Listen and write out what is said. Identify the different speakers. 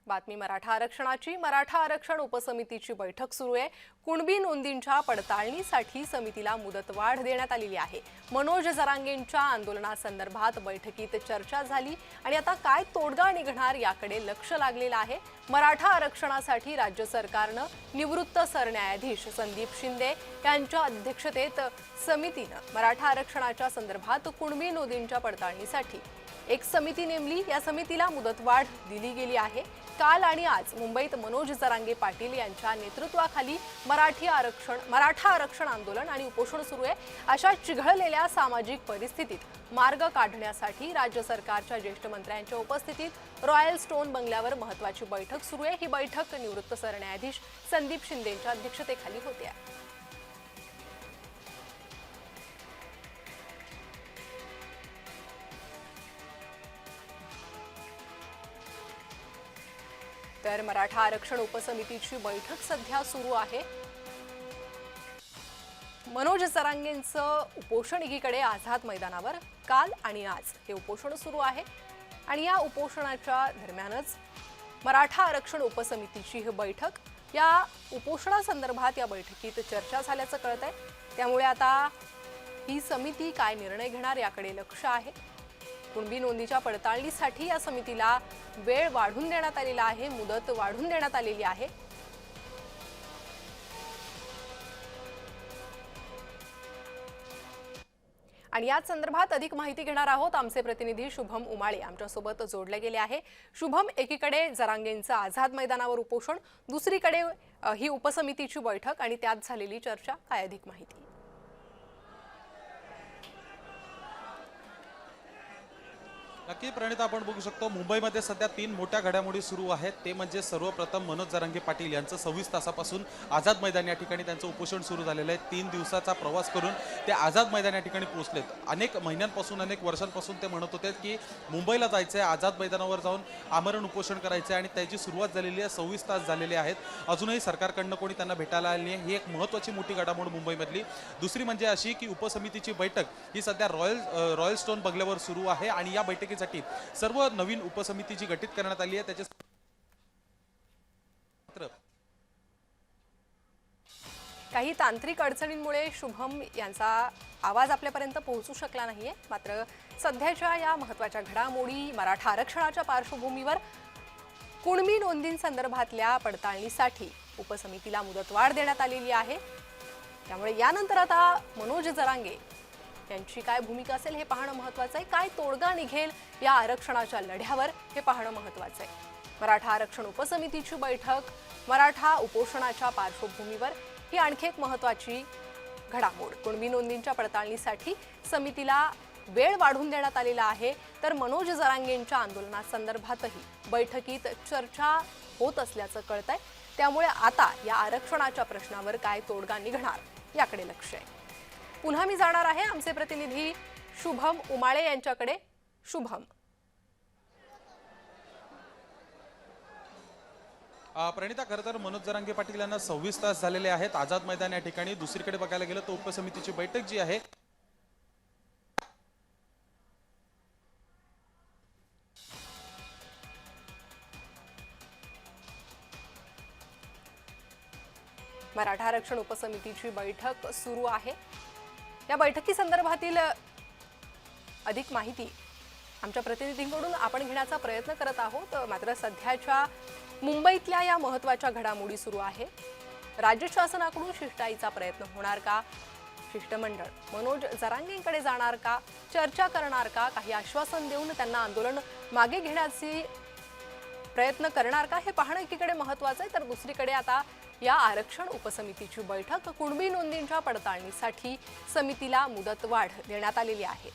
Speaker 1: बातमी मराठा आरक्षणाची। मराठा आरक्षण उपसमितीची बैठक सुरू आहे। कुणबी नोंदींच्या पडताळणीसाठी समितीला मुदतवाढ देण्यात आलेली आहे। मनोज जरांगेंच्या आंदोलनासंदर्भात बैठकीत चर्चा झाली आणि आता काय तोडगा निघणार याकडे लक्ष लागलेलं आहे। मराठा आरक्षणासाठी राज्य सरकारने निवृत्त सरन्यायाधीश संदीप शिंदे यांच्या अध्यक्षतेत समितीने मराठा आरक्षणाच्या संदर्भात कुणबी नोंदींच्या पडताळणीसाठी एक समिती नेमली। या समितीला मुदतवाढ दिली गेली आहे। काल आणि आज मुंबईत मनोज जरांगे पाटील यांच्या नेतृत्वाखाली मराठा आरक्षण आंदोलन आणि उपोषण सुरू आहे। अशा चिघळलेल्या सामाजिक परिस्थितीत मार्ग काढण्यासाठी राज्य सरकारच्या ज्येष्ठ मंत्र्यांच्या उपस्थितीत रॉयल स्टोन बंगल्यावर महत्त्वाची बैठक सुरू आहे। ही बैठक निवृत्त सरन्यायाधीश संदीप शिंदेंच्या अध्यक्षतेखाली होते आहे। तर मराठा आरक्षण उपसमितीची बैठक सध्या सुरू आहे। मनोज जरांगेंचं उपोषण एकीकडे आझाद मैदानावर काल आणि आज हे उपोषण सुरू आहे आणि या उपोषणाच्या दरम्यानच मराठा आरक्षण उपसमितीची ही बैठक, या उपोषणासंदर्भात या बैठकीत चर्चा झाल्याचं कळतंय। त्यामुळे आता ही समिती काय निर्णय घेणार याकडे लक्ष आहे। कुणबी नोंदीच्या पडताळणीसाठी या समितीला वेळ वाढवून देण्यात आलेला आहे, मुदत वाढवून देण्यात आलेली आहे। आणि या संदर्भात अधिक माहिती घेणार आहोत। आमचे प्रतिनिधी शुभम उमाळे आमच्यासोबत जोडले गेले आहे। शुभम, एकीकडे जरांगेंचं आझाद मैदानावर उपोषण, दुसरीकडे ही उपसमितीची बैठक आणि त्यात झालेली चर्चा, काय अधिक माहिती?
Speaker 2: नक्की प्रणिता, आपण बघू शकतो मुंबईमध्ये सध्या 3 मोठ्या घडामोडी सुरू आहेत। ते म्हणजे सर्वप्रथम मनोज जरांगे पाटील यांचं 26 तासापासून आझाद मैदान या ठिकाणी त्यांचं उपोषण सुरू झालेलं आहे। 3 दिवसाचा प्रवास करून ते आझाद मैदान या ठिकाणी पोहोचलेत। अनेक महिन्यांपासून, अनेक वर्षांपासून ते म्हणत होते की मुंबईला जायचं आहे, आझाद मैदानावर जाऊन आमरण उपोषण करायचं आहे आणि त्याची सुरुवात झालेली आहे। 26 तास झालेले आहेत, अजूनही सरकारकडनं कोणी त्यांना भेटायला आले नाही। ही एक महत्त्वाची मोठी घडामोड मुंबईमधली। दुसरी म्हणजे अशी की उपसमितीची बैठक ही सध्या रॉयल स्टोन बंगल्यावर सुरू आहे आणि या बैठकीत सर्व नवीन उपसमिती जी गठीत करण्यात आली आहे त्याचे
Speaker 1: काही तांत्रिक अडचणींमुळे शुभम यांचा आवाज आपल्यापर्यंत पोहोचू शकला नाहीये। मात्र सध्याच्या या महत्त्वाच्या घडामोडी, मराठा आरक्षणाच्या पार्श्वभूमीवर कुणबी नोंदींसंदर्भातल्या पडताळणीसाठी उपसमितीला मुदतवाढ देण्यात आलेली आहे। त्यामुळे यानंतर आता मनोज जरांगे यांची काय भूमिका असेल हे पाहणं महत्त्वाचं आहे। काय तोडगा निघेल या आरक्षणाच्या लढ्यावर हे पाहणं महत्त्वाचं आहे। मराठा आरक्षण उपसमितीची बैठक, मराठा उपोषणाच्या पार्श्वभूमीवर ही आणखी एक महत्त्वाची घडामोड। कुणबी नोंदींच्या पडताळणीसाठी समितीला वेळ वाढवून देण्यात आलेला आहे। तर मनोज जरांगेंच्या आंदोलनासंदर्भातही बैठकीत चर्चा होत असल्याचं कळतंय। त्यामुळे आता या आरक्षणाच्या प्रश्नावर काय तोडगा निघणार याकडे लक्ष आहे। पुन्हा मी जाणार आहे आमचे प्रतिनिधी शुभम उमाळे यांच्याकडे। शुभम,
Speaker 2: प्रणिता, खरं तर मनोज जरांगे पाटील यांना 26 तास झालेले आहेत आझाद मैदान या ठिकाणी। दुसरीकडे बघायला गेलं तर उपसमितीची बैठक जी आहे
Speaker 1: मराठा आरक्षण उपसमितीची बैठक सुरू आहे। या बैठकीसंदर्भातील अधिक माहिती आमच्या प्रतिनिधींकडून आपण घेण्याचा प्रयत्न करत आहोत। मात्र सध्याच्या मुंबईतल्या या महत्त्वाच्या घडामोडी सुरू आहे। राज्य शासनाकडून शिष्टाईचा प्रयत्न होणार का? शिष्टमंडळ मनोज जरांगेंकडे जाणार का? चर्चा करणार का? काही आश्वासन देऊन त्यांना आंदोलन मागे घेण्याची प्रयत्न करणार का? हे पाहणं एकीकडे महत्त्वाचं आहे। तर दुसरीकडे आता या आरक्षण उपसमितीची बैठक, कुणबी नोंदींच्या पडताळणीसाठी समितीला मुदतवाढ देण्यात आलेली आहे।